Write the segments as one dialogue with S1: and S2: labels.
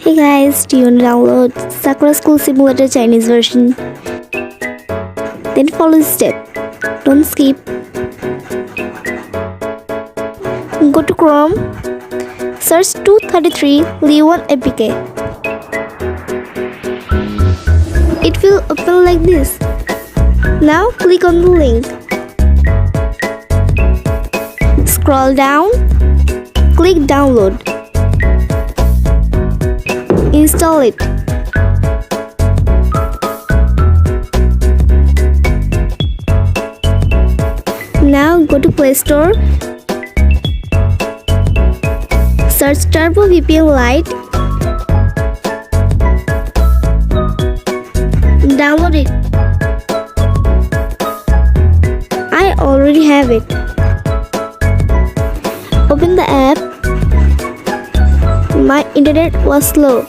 S1: Hey guys, do you want to download Sakura School Simulator Chinese version? Then follow the step. Don't skip. Go to Chrome. Search 233 Leon APK. It will open like this. Now click on the link. Scroll down. Click download. Install it. Now go to Play Store. Search Turbo VPN Lite. Download it. I already have it. Open the app. My internet was slow.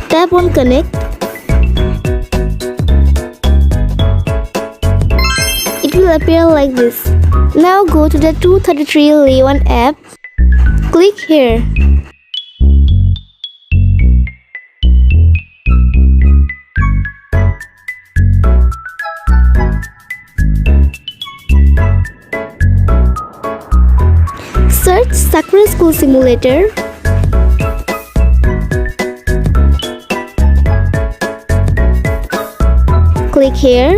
S1: Tap on connect. It will appear like this. Now go to the 233 Leon app. Click here. Search Sakura School Simulator. Click here.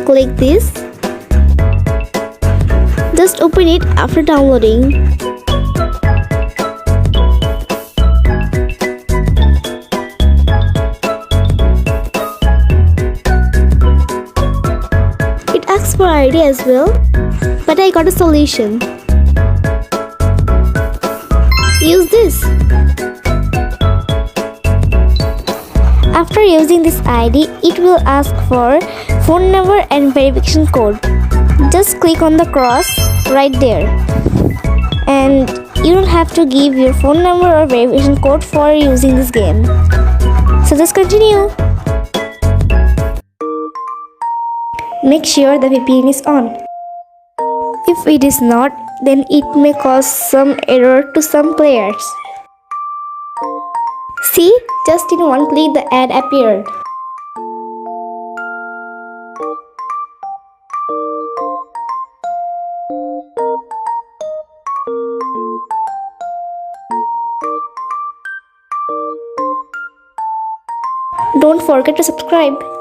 S1: Click this. Just open it after downloading. It asks for ID as well, but I got a solution. Use this. After using this ID, it will ask for phone number and verification code. Just click on the cross right there. And you don't have to give your phone number or verification code for using this game. So just continue. Make sure the VPN is on. If it is not, then it may cause some error to some players. See, just in one click the ad appeared. Don't forget to subscribe.